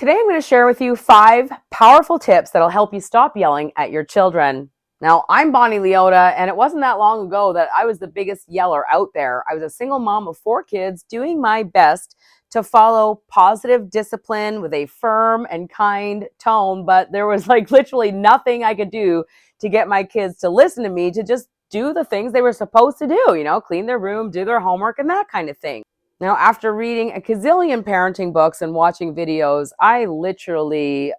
Today I'm going to share with you 5 powerful tips that'll help you stop yelling at your children. Now, I'm Bonnie Leota, and it wasn't that long ago that I was the biggest yeller out there. I was a single mom of 4 kids doing my best to follow positive discipline with a firm and kind tone, but there was literally nothing I could do to get my kids to listen to me, to just do the things they were supposed to do, clean their room, do their homework, and that kind of thing. Now, after reading a gazillion parenting books and watching videos, I literally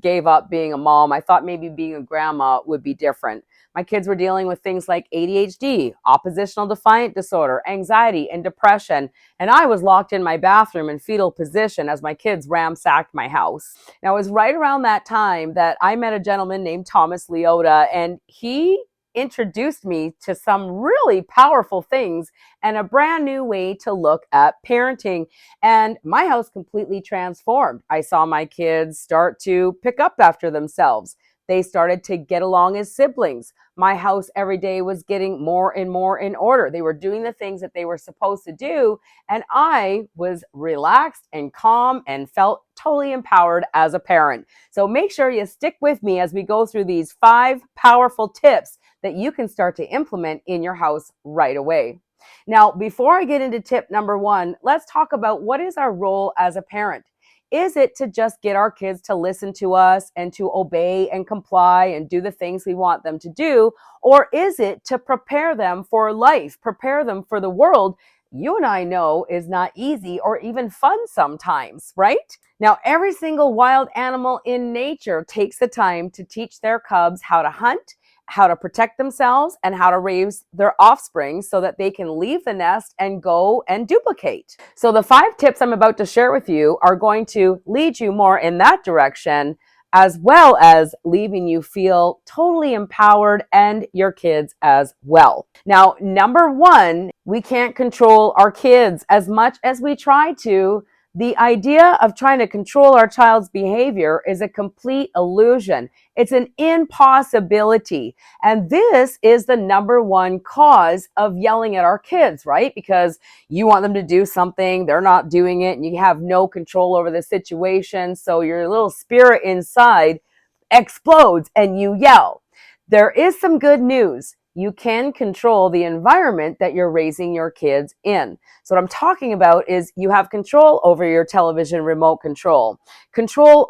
gave up being a mom. I thought maybe being a grandma would be different. My kids were dealing with things like ADHD, oppositional defiant disorder, anxiety, and depression. And I was locked in my bathroom in fetal position as my kids ransacked my house. Now, it was right around that time that I met a gentleman named Thomas Leota, and he introduced me to some really powerful things and a brand new way to look at parenting. And my house completely transformed. I saw my kids start to pick up after themselves. They started to get along as siblings. My house every day was getting more and more in order. They were doing the things that they were supposed to do. And I was relaxed and calm and felt totally empowered as a parent. So make sure you stick with me as we go through these 5 powerful tips that you can start to implement in your house right away. Now, before I get into tip number 1, let's talk about what is our role as a parent. Is it to just get our kids to listen to us and to obey and comply and do the things we want them to do? Or is it to prepare them for life, prepare them for the world? You and I know is not easy or even fun sometimes, right? Now, every single wild animal in nature takes the time to teach their cubs how to hunt, how to protect themselves, and how to raise their offspring so that they can leave the nest and go and duplicate. So the 5 tips I'm about to share with you are going to lead you more in that direction, as well as leaving you feel totally empowered and your kids as well. Now, number 1, we can't control our kids as much as we try to. The idea of trying to control our child's behavior is a complete illusion. It's an impossibility. And this is the number 1 cause of yelling at our kids, right? Because you want them to do something, they're not doing it, and you have no control over the situation. So your little spirit inside explodes and you yell. There is some good news. You can control the environment that you're raising your kids in. So what I'm talking about is you have control over your television remote control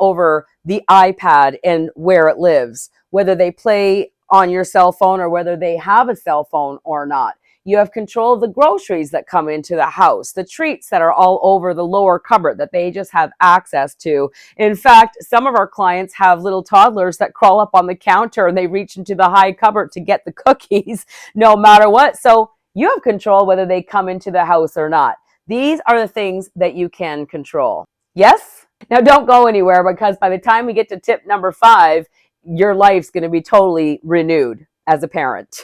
over the iPad and where it lives, whether they play on your cell phone or whether they have a cell phone or not. You have control of the groceries that come into the house, the treats that are all over the lower cupboard that they just have access to. In fact, some of our clients have little toddlers that crawl up on the counter and they reach into the high cupboard to get the cookies no matter what. So you have control whether they come into the house or not. These are the things that you can control. Yes? Now don't go anywhere, because by the time we get to tip number 5, your life's going to be totally renewed as a parent.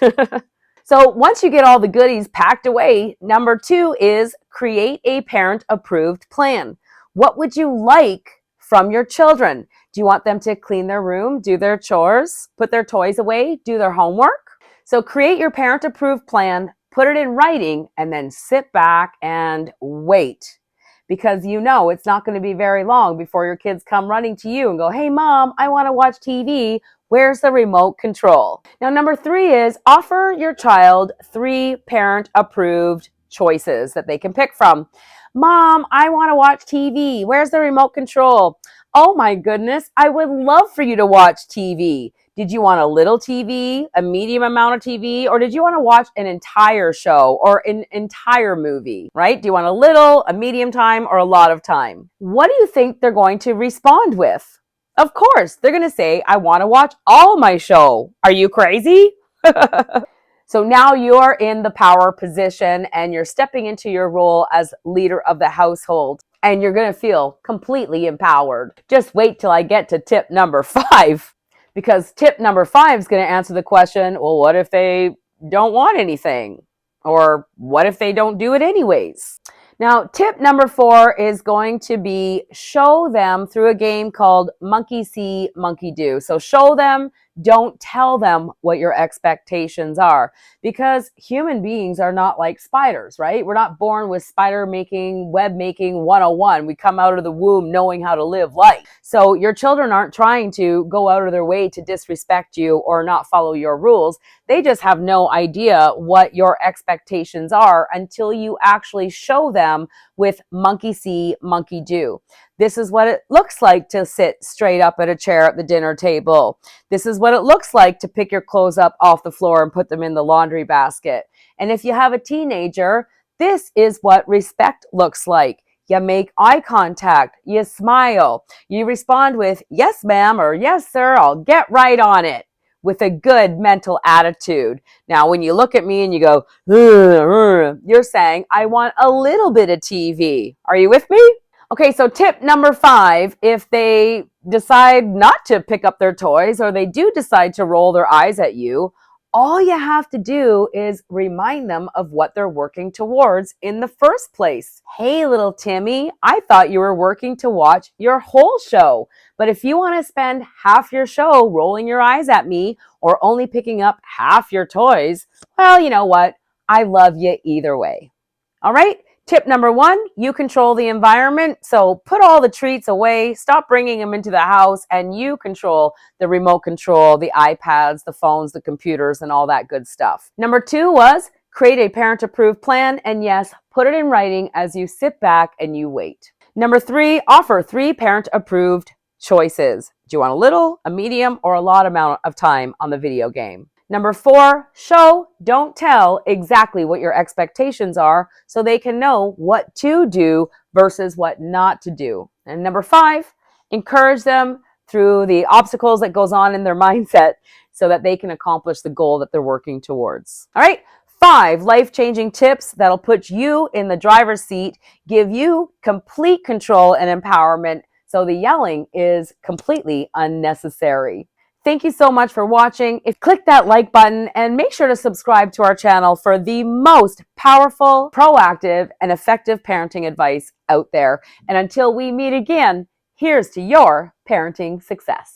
So once you get all the goodies packed away, number 2 is create a parent-approved plan. What would you like from your children? Do you want them to clean their room, do their chores, put their toys away, do their homework? So create your parent-approved plan, put it in writing, and then sit back and wait. Because you know it's not going to be very long before your kids come running to you and go, "Hey, Mom, I want to watch TV. Where's the remote control?" Now, number 3 is offer your child 3 parent-approved choices that they can pick from. "Mom, I want to watch TV. Where's the remote control?" "Oh my goodness, I would love for you to watch TV. Did you want a little TV, a medium amount of TV, or did you want to watch an entire show or an entire movie, right? Do you want a little, a medium time, or a lot of time?" What do you think they're going to respond with? Of course, they're going to say, "I want to watch all my show. Are you crazy?" So now you're in the power position and you're stepping into your role as leader of the household, and you're going to feel completely empowered. Just wait till I get to tip number 5. Because tip number 5 is going to answer the question, well, what if they don't want anything? Or what if they don't do it anyways? Now, tip number 4 is going to be show them through a game called Monkey See, Monkey Do. So show them, Don't tell them what your expectations are, because human beings are not like spiders, right? We're not born with spider making, web making 101. We come out of the womb knowing how to live life. So your children aren't trying to go out of their way to disrespect you or not follow your rules. They just have no idea what your expectations are until you actually show them with monkey see, monkey do. This is what it looks like to sit straight up at a chair at the dinner table. This is what it looks like to pick your clothes up off the floor and put them in the laundry basket. And if you have a teenager, this is what respect looks like. You make eye contact, you smile, you respond with, yes, ma'am, or yes, sir, I'll get right on it, with a good mental attitude. Now, when you look at me and you go, you're saying, I want a little bit of TV. Are you with me? Okay, so tip number 5, if they decide not to pick up their toys or they do decide to roll their eyes at you, all you have to do is remind them of what they're working towards in the first place. Hey, little Timmy, I thought you were working to watch your whole show. But if you want to spend half your show rolling your eyes at me or only picking up half your toys, well, you know what? I love you either way. All right? Tip number 1, you control the environment. So put all the treats away, stop bringing them into the house, and you control the remote control, the iPads, the phones, the computers, and all that good stuff. Number 2 was create a parent-approved plan, and yes, put it in writing as you sit back and you wait. Number 3, offer 3 parent-approved choices. Do you want a little, a medium, or a lot amount of time on the video game? Number 4, show, don't tell exactly what your expectations are so they can know what to do versus what not to do. And number 5, encourage them through the obstacles that goes on in their mindset so that they can accomplish the goal that they're working towards. All right, 5 life-changing tips that'll put you in the driver's seat, give you complete control and empowerment so the yelling is completely unnecessary. Thank you so much for watching. Click that like button and make sure to subscribe to our channel for the most powerful, proactive, and effective parenting advice out there. And until we meet again, here's to your parenting success.